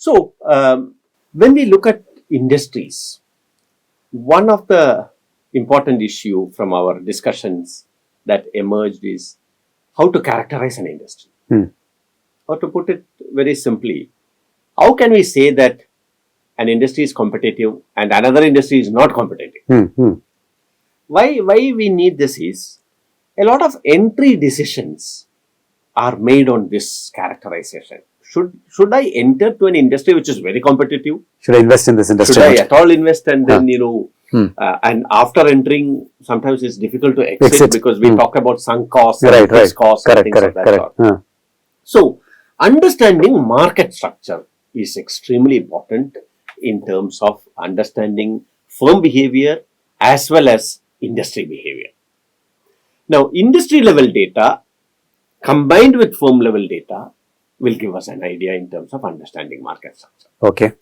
So, when we look at industries, one of the important issue from our discussions that emerged is how to characterize an industry. Or to put it very simply, how can we say that an industry is competitive and another industry is not competitive? Why we need this is a lot of entry decisions are made on this characterization. Should I enter to an industry which is very competitive? Should I invest in this industry? Should I at all invest? And then, and after entering, sometimes it's difficult to exit because we talk about sunk costs and fixed costs and things of that sort. So, understanding market structure is extremely important in terms of understanding firm behavior as well as industry behavior. Now, industry level data combined with firm level data will give us an idea in terms of understanding market structure. Okay.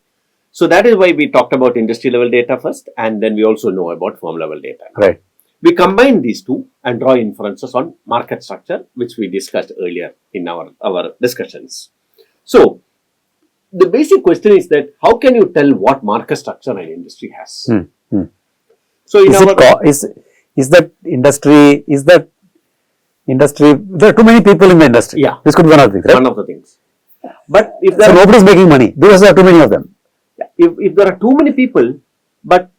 So that is why we talked about industry level data first, and then we also know about firm level data. Right. We combine these two and draw inferences on market structure, which we discussed earlier in our discussions. So the basic question is that how can you tell what market structure an industry has? So in is that industry, there are too many people in the industry. Yeah. This could be one of the things, right? One of the things. But if so nobody is making money because there are too many of them. If there are too many people, but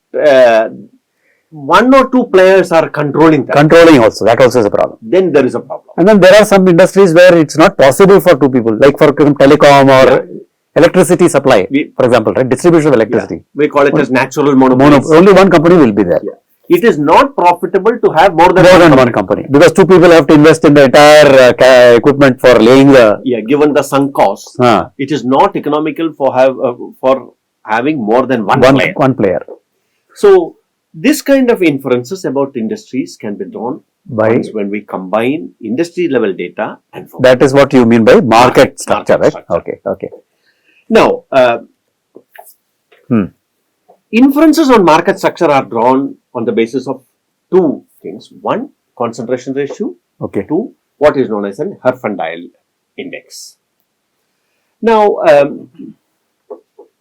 one or two players are controlling that. Controlling also, that also is a problem. Then there is a problem. And then there are some industries where it's not possible for two people, like for telecom or electricity supply, for example, right? Distribution of electricity. We call it as natural monopoly. Only one company will be there. It is not profitable to have more than one company because two people have to invest in the entire equipment for laying the. Given the sunk costs, it is not economical for having more than one player. So this kind of inferences about industries can be drawn when we combine industry level data and firm. That is what you mean by market structure, right? Okay. Now, inferences on market structure are drawn on the basis of two things. One, concentration ratio. Okay. Two, what is known as an Herfindahl index. Now,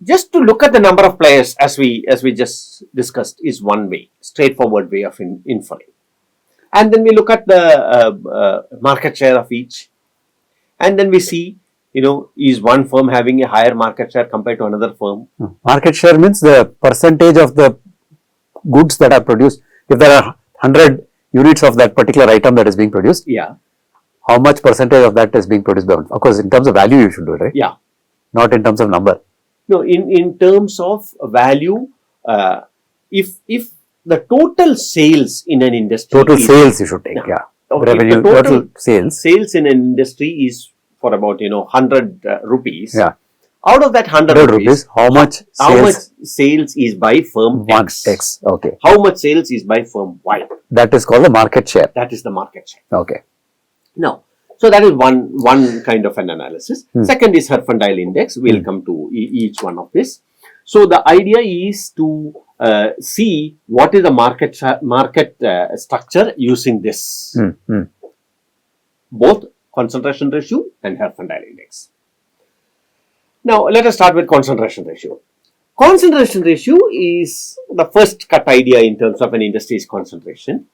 just to look at the number of players as we just discussed is one way, straightforward way of inferring. And then we look at the market share of each. And then we see, is one firm having a higher market share compared to another firm? Market share means the percentage of the goods that are produced. If there are 100 units of that particular item that is being produced, how much percentage of that is being produced by one? Of course, in terms of value, you should do it, right? Yeah. Not in terms of number. No, in terms of value, if the total sales in an industry... sales you should take, Revenue, total sales. Sales in an industry is for about, 100 rupees. Yeah. Out of that 100 rupees, how much sales is by firm X? Okay. How much sales is by firm Y? That is called the market share. That is the market share. Okay. Now, so that is one kind of an analysis. Second is Herfindahl index. We'll come to each one of this. So the idea is to see what is the market structure using this. Both concentration ratio and Herfindahl index. Now, let us start with concentration ratio. Concentration ratio is the first cut idea in terms of an industry's concentration.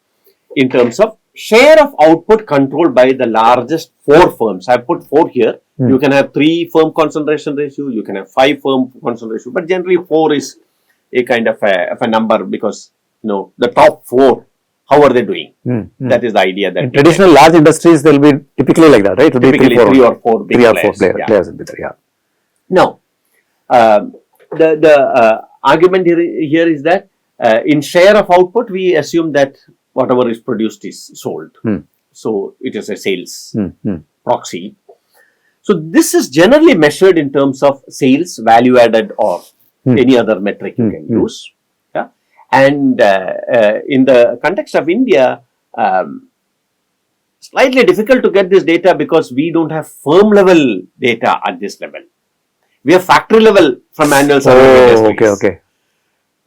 In terms of share of output controlled by the largest 4 firms. I have put 4 here. You can have 3 firm concentration ratio. You can have 5 firm concentration ratio. But generally 4 is a kind of a number because, the top 4, how are they doing? That is the idea. That in traditional large industries, they will be typically like that, right? Typically 3 or 4 big players. Players will be there, Now, the argument here is that in share of output, we assume that whatever is produced is sold. So it is a sales proxy. So this is generally measured in terms of sales, value added, or any other metric you can use. And in the context of India, slightly difficult to get this data because we don't have firm level data at this level. We have factory level from annual survey. Okay.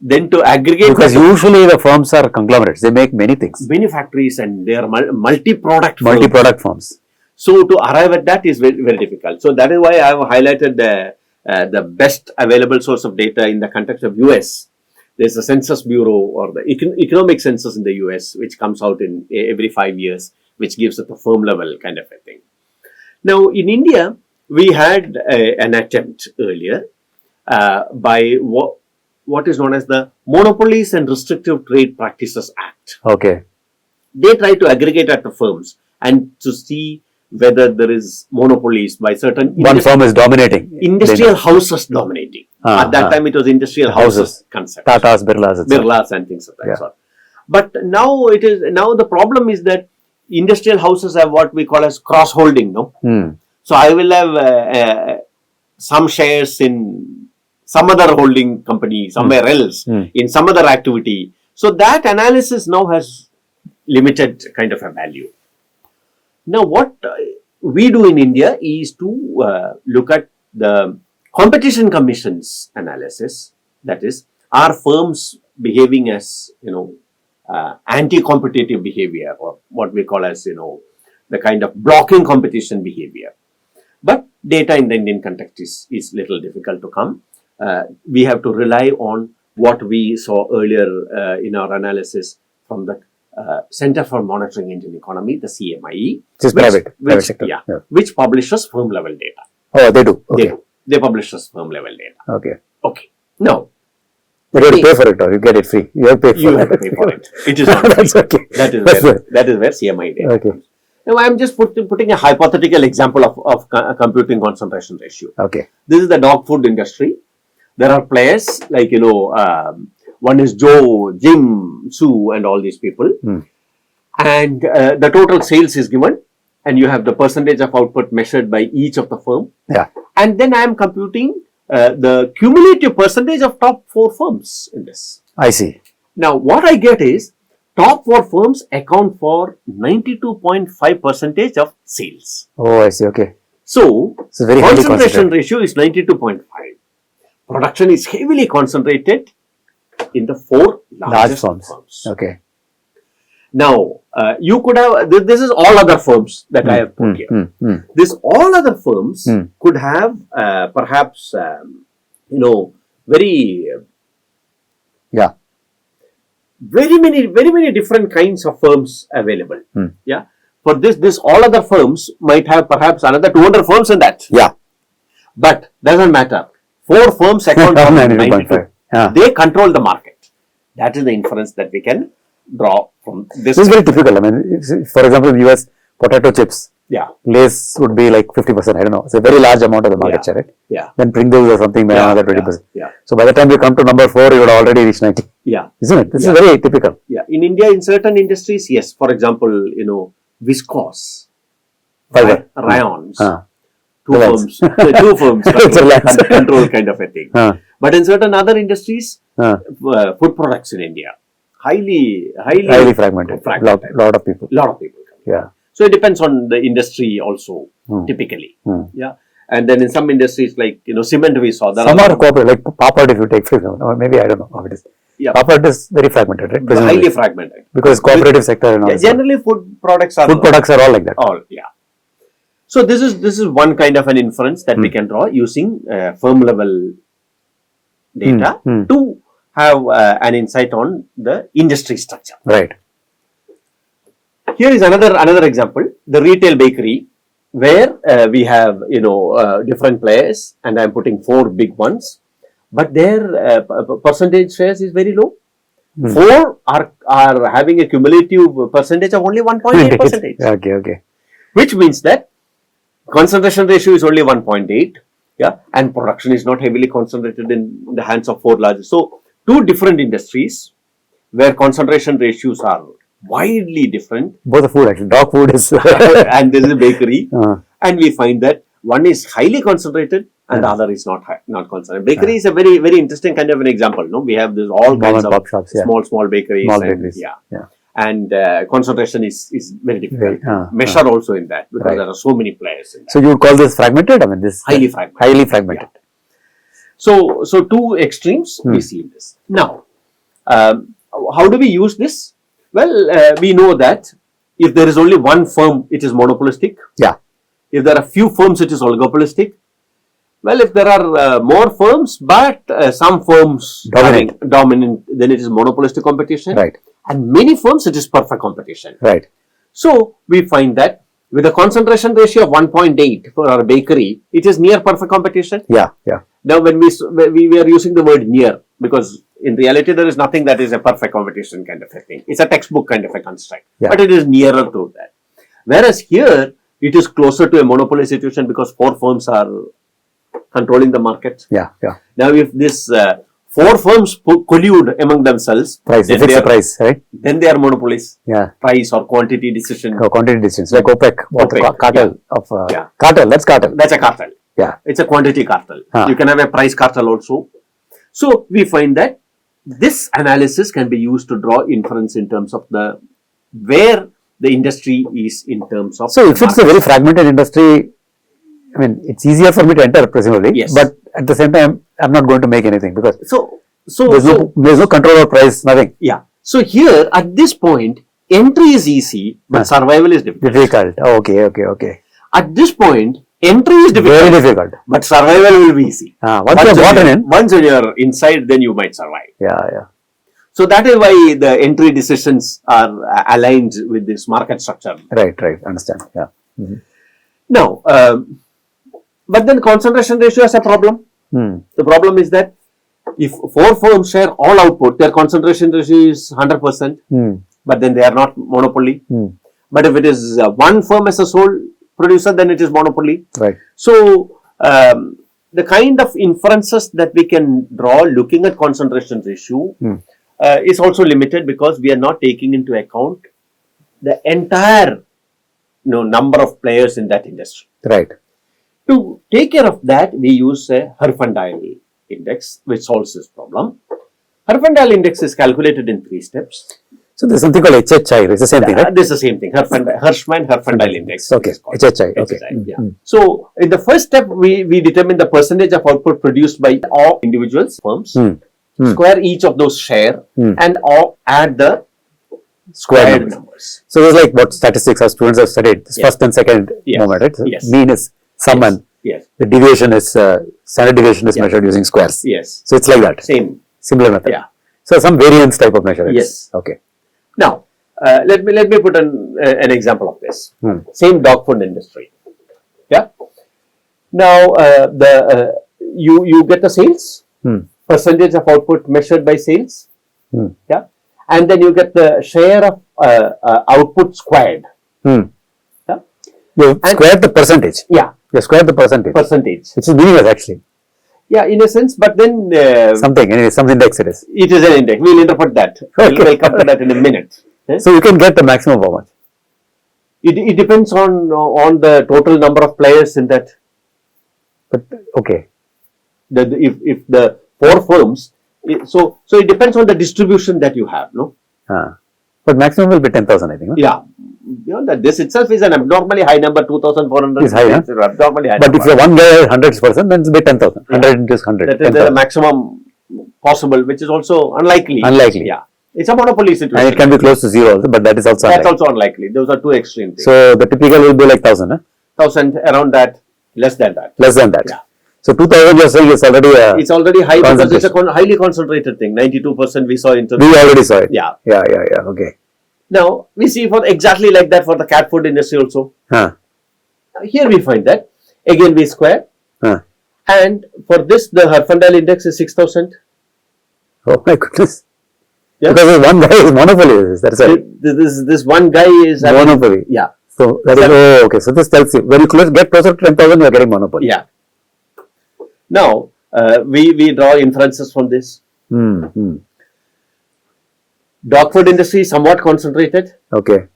Then to aggregate, because usually the firms are conglomerates, they make many things, many factories, and they are multi-product firms. So to arrive at that is very, very difficult. So that is why I have highlighted the best available source of data in the context of US. There's the Census Bureau or the economic census in the US, which comes out in every 5 years, which gives it a firm level kind of a thing. Now, in India, we had an attempt earlier by what is known as the Monopolies and Restrictive Trade Practices Act. Okay. They try to aggregate at the firms and to see whether there is monopolies by certain One firm is dominating. industrial houses dominating. At that time, it was industrial houses concept. Tatas, Birlas, etc. Birlas and things of that sort. But now the problem is that industrial houses have what we call as cross holding. No, so I will have some shares in some other holding company somewhere else in some other activity. So that analysis now has limited kind of a value. Now, what we do in India is to look at the Competition Commission's analysis. That is, are firms behaving as anti-competitive behavior, or what we call as the kind of blocking competition behavior. But data in the Indian context is little difficult to come. We have to rely on what we saw earlier in our analysis from the Center for Monitoring Indian Economy, the CMIE, private sector, which publishes firm level data. Oh, they do. Okay. They publish firm level data. Okay. Now, you have to pay for it, or you get it free. You have to pay for it. You have to pay for it. It is not That's free. okay. That is where CMIE data. Okay. Now, I am just putting a hypothetical example of computing concentration ratio. Okay. This is the dog food industry. There are players like one is Joe, Jim, Sue, and all these people. And the total sales is given, and you have the percentage of output measured by each of the firm. Yeah. And then I am computing the cumulative percentage of top 4 firms in this. I see. Now, what I get is top 4 firms account for 92.5% of sales. Oh, I see. Okay. So, very highly concentration ratio is 92.5. Production is heavily concentrated in the 4 largest firms. Okay. Now, you could have, this is all other firms that I have put here. This all other firms could have perhaps, very many different kinds of firms available. Yeah. For this all other firms might have perhaps another 200 firms in that. Yeah. But doesn't matter. 4 firms account for 92. They control the market. That is the inference that we can draw from this. This is very typical. I mean, for example, in the US, potato chips, Lay's would be like 50%. I don't know. It's a very large amount of the market share, right? Yeah. Then Pringles or something, another 20%. Yeah. So by the time you come to number 4, you would already reach 90. Yeah. Isn't it? This is very typical. Yeah. In India, in certain industries, yes. For example, viscose, rayons. 2 firms, 2 firms control kind of a thing. But in certain other industries, food products in India, highly fragmented. Lot of people. Yeah. So it depends on the industry also, typically. Yeah. And then in some industries like cement, we saw some are cooperative, like Papad, if you take, for example, or maybe I don't know how it is. Yeah. Papad is very fragmented, right? Presumably. Highly fragmented. Because cooperative sector and all. Generally, food products are all like that. All, yeah. So this is one kind of an inference that we can draw using firm level data to have an insight on the industry structure. Right. Here is another example: the retail bakery, where we have different players, and I am putting 4 big ones, but their percentage shares is very low. 4 are having a cumulative percentage of only 1.8%. Okay. Which means that concentration ratio is only 1.8, and production is not heavily concentrated in the hands of 4 largest. So, 2 different industries where concentration ratios are widely different. Both the food actually, dog food is and this is a bakery, and we find that one is highly concentrated and the other is not concentrated. Bakery is a very interesting kind of an example. No, we have this all kinds of shops, small bakeries. And concentration is very difficult. Measure also in that because there are so many players in that. So you would call this fragmented? I mean, this highly fragmented. Yeah. So 2 extremes we see in this. Now, how do we use this? Well, we know that if there is only one firm, it is monopolistic. Yeah. If there are few firms, it is oligopolistic. Well, if there are more firms, but some firms dominant, then it is monopolistic competition. Right. And many firms, it is perfect competition. Right. So we find that with a concentration ratio of 1.8 for our bakery, it is near perfect competition. Yeah. Yeah. Now, when we are using the word near, because in reality there is nothing that is a perfect competition kind of a thing. It's a textbook kind of a construct, but it is nearer to that. Whereas here, it is closer to a monopoly situation because 4 firms are controlling the market. Yeah. Yeah. Now, if this 4 firms collude among themselves, they fix the price, right? Then they are monopolies. Yeah. Price or quantity decision. Or quantity decisions, like OPEC, cartel of cartel. That's cartel. That's a cartel. Yeah. It's a quantity cartel. You can have a price cartel also. So we find that this analysis can be used to draw inference in terms of where the industry is in terms of. So if it's a very fragmented industry, I mean, it's easier for me to enter, presumably. Yes. But at the same time, I'm not going to make anything because there's no control over price, nothing. Yeah. So here at this point, entry is easy, but survival is difficult. Okay. At this point, entry is difficult. Very difficult. But survival will be easy. Once you're inside, then you might survive. Yeah. So that is why the entry decisions are aligned with this market structure. Right. Understand. Yeah. Mm-hmm. Now, but then concentration ratio has a problem. The problem is that if 4 firms share all output, their concentration ratio is 100%, but then they are not monopoly. But if it is 1 firm as a sole producer, then it is monopoly. Right. So, the kind of inferences that we can draw looking at concentration ratio is also limited because we are not taking into account the entire number of players in that industry. Right. To take care of that, we use a Herfindahl index, which solves this problem. Herfindahl index is calculated in 3 steps. So there's something called HHI. It's the same thing, right? This is the same thing. Hirschman-Herfindahl index. Okay. HHI. Okay. Yeah. So in the first step, we determine the percentage of output produced by all individuals, firms, square each of those share, and add the squared numbers. So it's like what statistics our students have studied. This first and second moment, right? So mean is sum and the deviation is standard deviation is measured using squares. Yes. So it's like that. Similar method. Yeah. So some variance type of measure. Yes. Okay. Now, let me put an example of this. Same dog food industry. Yeah. Now, you get the sales percentage of output measured by sales. Yeah. And then you get the share of output squared. Yeah. You squared the percentage. Yeah. You squared the percentage. Which is meaningless actually. Yeah, in a sense, but then something index it is. It is an index. We'll interpret that. Okay. We'll come to that in a minute. So you can get the maximum how much? It depends on the total number of players in that. But okay. If the 4 firms, so it depends on the distribution that you have, no? But maximum will be 10,000, I think. Huh? Yeah. Beyond that, this itself is an abnormally high number, 2,400. Is high, huh? Abnormally high but number. if one guy has 100%, then it's be 10,000. 100 into 100. That is the maximum possible, which is also unlikely. Yeah. It's a monopoly situation. And it can be close to 0 also, but that is also unlikely. That's also unlikely. Those are 2 extreme things. So the typical will be like 1,000, huh? 1,000, around that, less than that. Yeah. So 2,000 you're saying is already it's already high because it's a highly concentrated thing. 92% we saw in terms. We already saw it. Yeah. Okay. Now, we see for exactly like that for the cat food industry also. Here we find that, again we square. And for this, the Herfindahl index is 6,000. Oh my goodness. Yeah. Because one guy is monopoly. That's right. This one guy is monopoly. Yeah. So that is, okay. So this tells you, when you get closer to 10,000, you are getting monopoly. Yeah. Now, we draw inferences from this. Dog food industry is somewhat concentrated. Okay.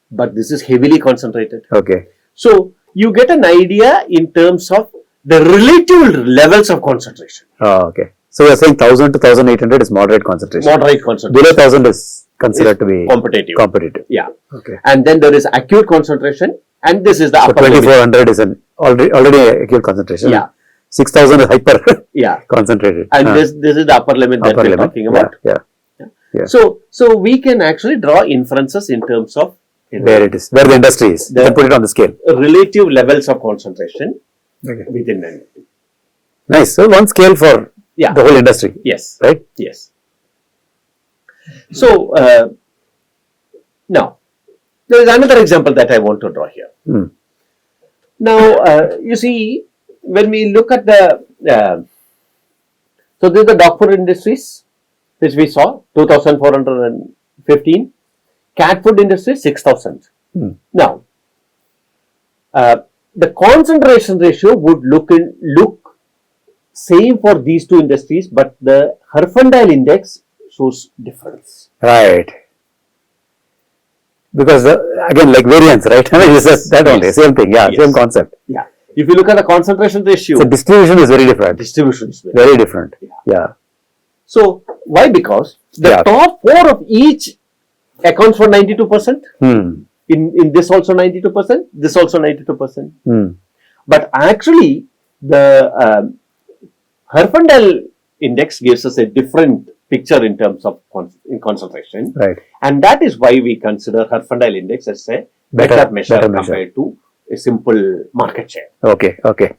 But this is heavily concentrated. Okay. So, you get an idea in terms of the relative levels of concentration. Oh, okay. So, you are saying 1,000 to 1,800 is moderate concentration. Moderate concentration. Below 1,000 is considered to be competitive. Yeah. Okay. And then there is acute concentration, and this is the upper 2,400 is an already acute concentration. Yeah. 6,000 is hyper concentrated. And this is the upper limit that we're talking about. Yeah. So we can actually draw inferences in terms of where it is, where the industry is. You can put it on the scale. Relative levels of concentration within an industry. Nice. So one scale for Yeah. the whole industry. Yes. Right? Yes. So now there is another example that I want to draw here. Hmm. Now you see, when we look at the so this is the dog food industries which we saw 2,415, cat food industry 6,000. Now the concentration ratio would look same for these two industries, but the Herfindahl index shows difference. Right. Because again, like variance, right? I mean, it's just that only, same thing, yeah, same concept. Yeah. If you look at the concentration ratio, So distribution is very different. distribution is Very different. Yeah. So why? Because the top four of each accounts for 92%. In this also 92%, this also 92%. But actually, the Herfindahl index gives us a different picture in terms of concentration. Right. And that is why we consider Herfindahl index as a better measure compared to a simple market share. Okay. Okay.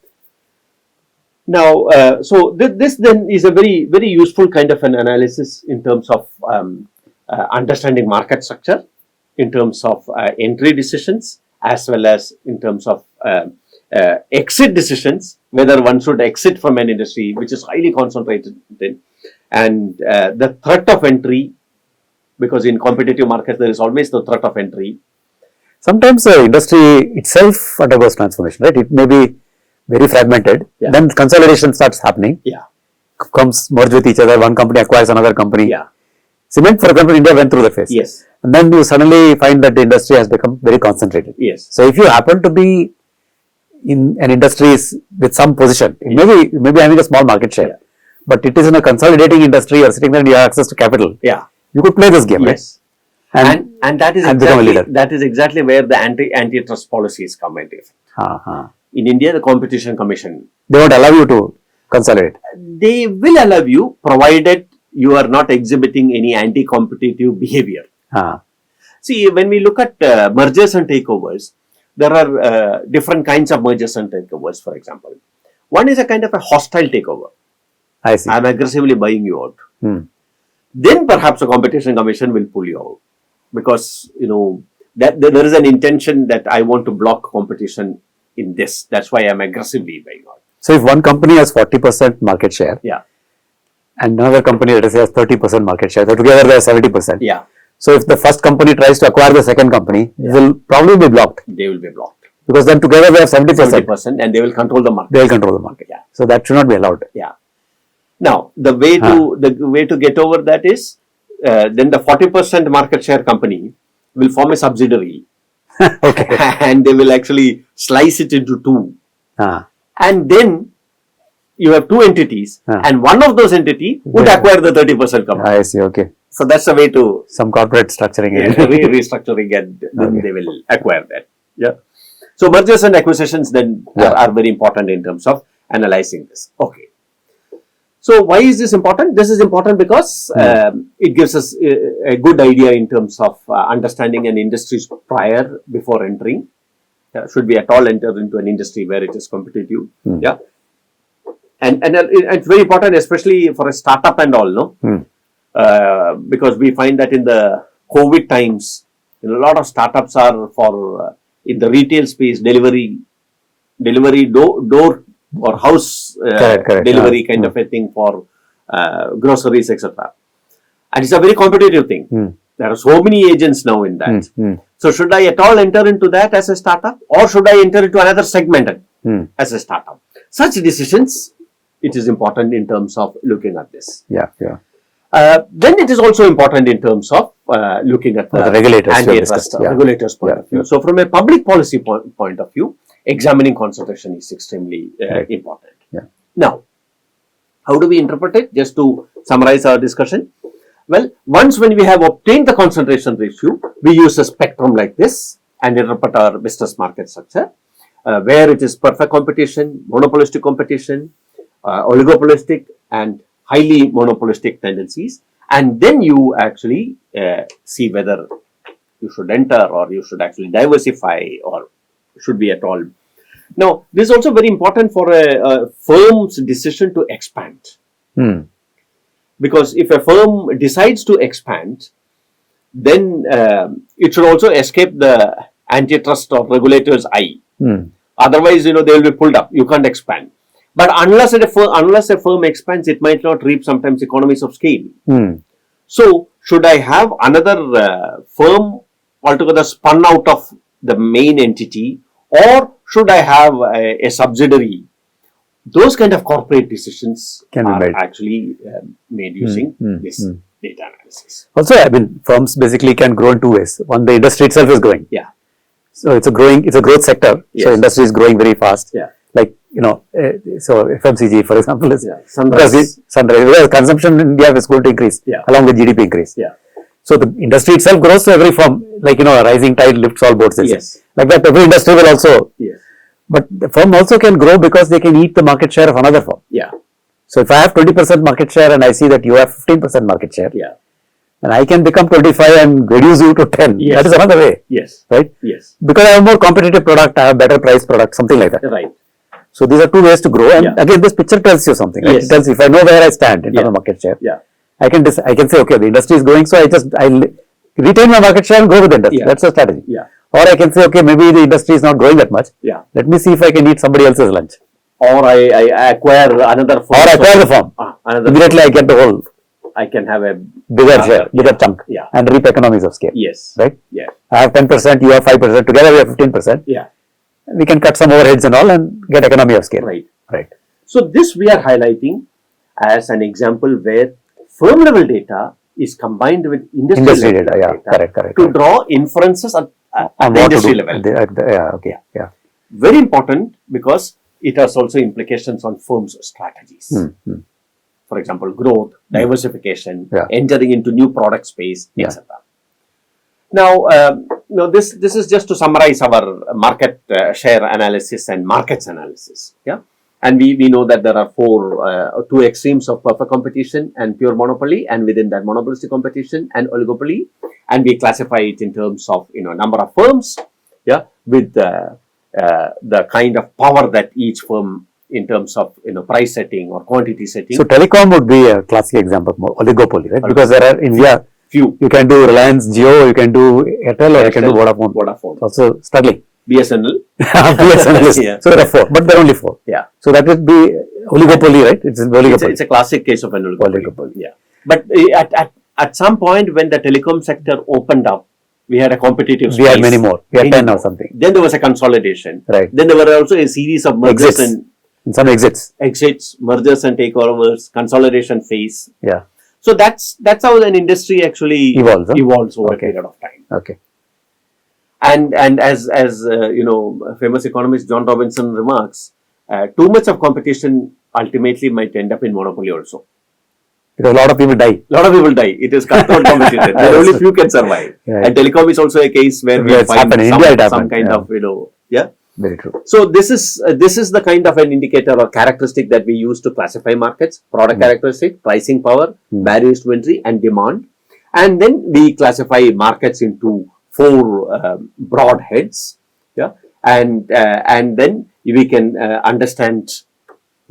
Now, so this then is a very, very useful kind of an analysis in terms of understanding market structure, in terms of entry decisions, as well as in terms of exit decisions, whether one should exit from an industry which is highly concentrated in, and the threat of entry, because in competitive markets there is always the threat of entry. Sometimes the industry itself undergoes transformation, right? It may be very fragmented. Then consolidation starts happening. Comes merge with each other. One company acquires another company. Cement, for example, India went through the phase. And then you suddenly find that the industry has become very concentrated. So if you happen to be in an industry with some position, maybe having a small market share, but it is in a consolidating industry, or sitting there and you have access to capital. You could play this game, right? And that is exactly where the antitrust policies come into effect. In India, the Competition Commission, they won't allow you to consolidate. They will allow you, provided you are not exhibiting any anti-competitive behavior. See, when we look at mergers and takeovers, there are different kinds of mergers and takeovers, for example. One is a kind of a hostile takeover. I see. I'm aggressively buying you out. Then perhaps the Competition Commission will pull you out, because that there is an intention that I want to block competition in this. That's why I'm aggressively buying out. So if one company has 40% market share, and another company that has 30% market share, so together they have 70%. So if the first company tries to acquire the second company, they will probably be blocked. They will be blocked. Because then together they have 70%, and they will control the market. They will control the market. So that should not be allowed. Now, the way to get over that is, then the 40% market share company will form a subsidiary. And they will actually slice it into two. And then you have two entities, and one of those entities would acquire the 30% company. I see, okay. So that's the way to... Some corporate structuring. Restructuring, and then they will acquire that. So mergers and acquisitions then are very important in terms of analyzing this. Okay. So why is this important? This is important because it gives us a good idea in terms of understanding an industry's before entering. Should we at all enter into an industry where it is competitive? And it's very important, especially for a startup and all, because we find that in the COVID times, a lot of startups are for in the retail space, delivery door or house delivery kind of a thing for groceries, etc. And it's a very competitive thing. There are so many agents now in that. So should I at all enter into that as a startup, or should I enter into another segment as a startup? Such decisions, it is important in terms of looking at this. Then it is also important in terms of looking at the regulators' point of view. So from a public policy point of view, examining concentration is extremely important. Now, how do we interpret it? Just to summarize our discussion. Well, once when we have obtained the concentration ratio, we use a spectrum like this and interpret our business market structure, where it is perfect competition, monopolistic competition, oligopolistic, and highly monopolistic tendencies. And then you actually see whether you should enter, or you should actually diversify, or should be at all Now, this is also very important for a firm's decision to expand. Because if a firm decides to expand, then it should also escape the antitrust or regulator's eye. Otherwise, they will be pulled up. You can't expand. But unless a firm expands, it might not reap sometimes economies of scale. So, should I have another firm altogether spun out of the main entity, or should I have a subsidiary? Those kind of corporate decisions are actually made using this data analysis. Also, firms basically can grow in two ways. One, the industry itself is growing. Yeah. So it's a growth sector. Yes. So industry is growing very fast. Yeah. Like, so FMCG, for example, is Sunrise. Because consumption in India is going to increase along with GDP increase. Yeah. So the industry itself grows, so every firm, like, a rising tide lifts all boats. Yes. Like that, every industry will also. Yes. But the firm also can grow because they can eat the market share of another firm. Yeah. So if I have 20% market share and I see that you have 15% market share, and I can become 25 and reduce you to 10. Yes. That is another way. Yes. Right? Yes. Because I have more competitive product, I have better price product, something like that. Right. So these are two ways to grow. And again, this picture tells you something. Right? Yes. It tells if I know where I stand in terms of market share, I can say, okay, the industry is growing, so I retain my market share and go with the industry. That's the strategy. Yeah. Or I can say, okay, maybe the industry is not growing that much. Yeah. Let me see if I can eat somebody else's lunch. Or I acquire another firm. Or acquire the firm. Immediately I get the whole. I can have a bigger share, bigger chunk, and reap economies of scale. Yes. Right? Yeah. I have 10%, you have 5%, together we have 15%. Yeah. We can cut some overheads and all and get economy of scale. Right. Right. So this we are highlighting as an example where firm level data is combined with industry level data. Correct. To draw inferences at the industry level. Very important because it has also implications on firms' strategies. For example, growth, diversification, entering into new product space, etc. Now, this is just to summarize our market share analysis and markets analysis. Yeah, and we know that there are two extremes of perfect competition and pure monopoly, and within that monopolistic competition and oligopoly, and we classify it in terms of number of firms. Yeah, with the kind of power that each firm in terms of price setting or quantity setting. So telecom would be a classic example of oligopoly, right? Because there are in India few. You can do Reliance Jio, you can do Airtel, or you can do Vodafone. Vodafone. Also struggling. BSNL. BSNL. So there are four, but there are only four. Yeah. So that would be oligopoly, right? It's an oligopoly. It's a classic case of an oligopoly. Yeah. But at some point when the telecom sector opened up, we had a competitive space. We had many more. We had 10 or something. Then there was a consolidation. Right. Then there were also a series of mergers and some exits, mergers and takeovers, consolidation phase. Yeah. So that's how an industry actually evolves over a period of time. Okay. And as famous economist John Robinson remarks, too much of competition ultimately might end up in monopoly also. Because a lot of people die. It is cutthroat competition. Only few can survive. Right. And telecom is also a case where we find some kind of Very true. So this is the kind of an indicator or characteristic that we use to classify markets: product characteristic, pricing power, barriers to entry, and demand. And then we classify markets into four broad heads. Yeah, and then we can understand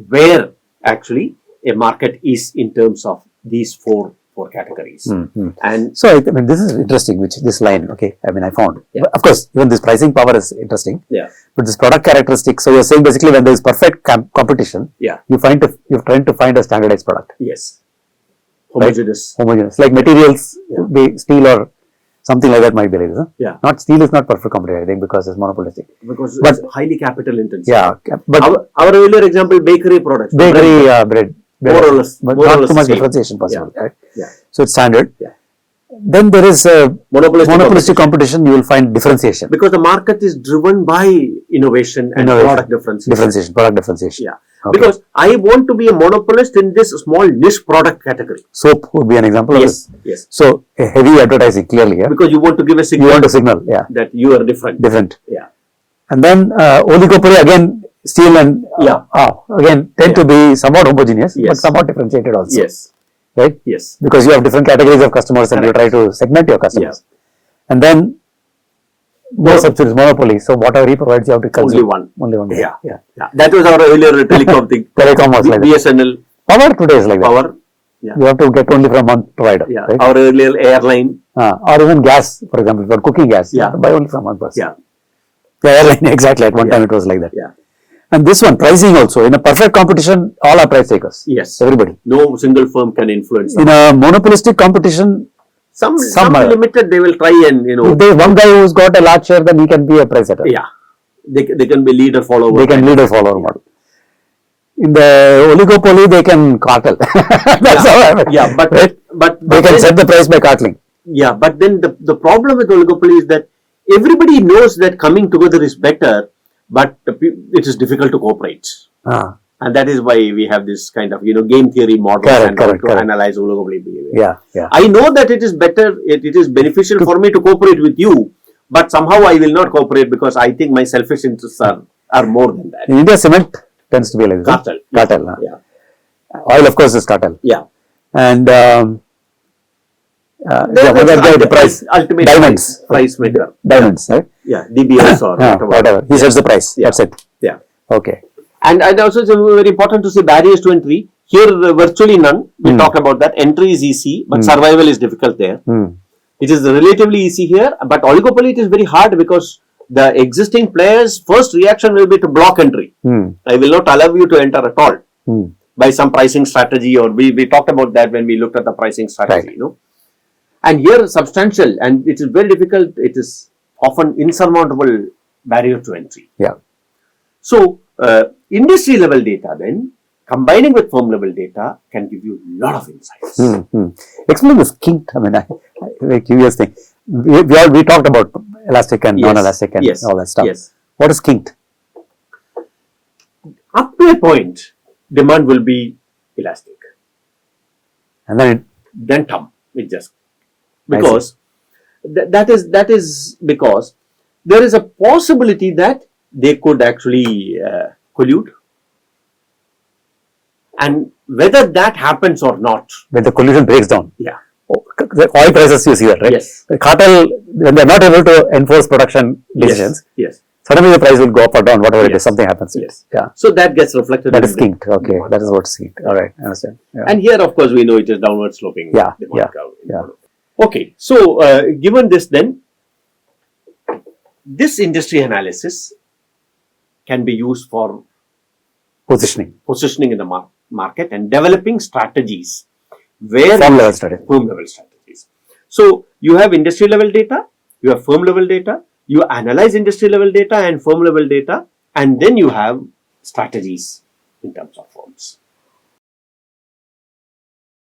where actually a market is in terms of these four categories. And so this is interesting, this line, okay, I found. Of course, even this pricing power is interesting. Yeah. But this product characteristic, so you're saying basically when there is perfect competition, you're trying to find a standardized product. Yes. Homogeneous. Right? Homogeneous. Like materials, be steel or something like that might be like this. Huh? Yeah. Not steel is not perfect competition, I think, because it's monopolistic. Because it's highly capital intensive. Yeah. But our earlier example, bakery products. Bread. More or less. But not too much differentiation possible. Yeah. Right? Yeah. So it's standard. Yeah. Then there is monopolistic competition, you will find differentiation. Because the market is driven by innovation and product differentiation. Product differentiation. Yeah. Okay. Because I want to be a monopolist in this small niche product category. Soap would be an example of this. Yes. So a heavy advertising, clearly. Yeah? Because you want to give a signal. You want a signal, that you are different. Yeah. And then oligopoly, again, steel and again tend to be somewhat homogeneous, but somewhat differentiated also. Yes. Right? Yes. Because you have different categories of customers and you try to segment your customers. And then No subsidies, monopoly. So whatever he provides, you have to consume. Only one. Only one. Yeah. Yeah. Yeah. That was our earlier telecom thing. Telecom was like that. BSNL. Power today is like that. Power. Yeah. You have to get only from one provider. Yeah. Right? Our earlier airline. Or even gas, for example, for cooking gas. Yeah. You have to buy only from one person. Yeah. The airline, exactly. At one time it was like that. Yeah. And this one, pricing also. In a perfect competition, all are price takers. Yes. Everybody. No single firm can influence them. In a monopolistic competition, Some limited, they will try and, if there is one guy who's got a large share, then he can be a price setter. Yeah. They can be leader follower. They can leader follower model. In the oligopoly, they can cartel. That's how I mean. Yeah, but they can set the price by carteling. Yeah, but then the problem with oligopoly is that everybody knows that coming together is better, but it is difficult to cooperate. And that is why we have this kind of, game theory model to analyze oligopoly behavior. Yeah. I know that it is better, it is beneficial for me to cooperate with you, but somehow I will not cooperate because I think my selfish interests are more than that. In India, cement tends to be like this. Cartel. Yeah. Oil, of course, is cartel. Yeah. And the price, ultimate diamonds. Price maker. Diamonds, right? Yeah, DBS or whatever. He sets the price. Yeah. That's it. Yeah. Okay. And also it's very important to see barriers to entry. Here, virtually none. We talked about that. Entry is easy, but survival is difficult there. It is relatively easy here, but oligopoly it is very hard because the existing players' first reaction will be to block entry. I will not allow you to enter at all by some pricing strategy, or we talked about that when we looked at the pricing strategy. Right. And here substantial, and it is very difficult. It is often insurmountable barrier to entry. Yeah. So industry level data then combining with firm level data can give you a lot of insights. Explain this kinked. I mean, a curious thing. We talked about elastic and non-elastic and all that stuff. Yes. What is kinked? Up to a point, demand will be elastic. And then It just because that is because there is a possibility that they could actually collude, and whether that happens or not, when the collusion breaks down. Yeah. The oil prices, you see that, right? Yes. The cartel, when they are not able to enforce production decisions, Yes. suddenly the price will go up or down, whatever it is, something happens. Yes. Yeah. So that gets reflected. That is kinked. Okay. That is what's kinked. All right. I understand. Yeah. And here, of course, we know it is downward sloping. Yeah. Demand curve. Okay. So, given this, then this industry analysis can be used for Positioning in the market and developing strategies where firm level strategies. So you have industry level data, you have firm level data, you analyze industry level data and firm level data, and then you have strategies in terms of firms.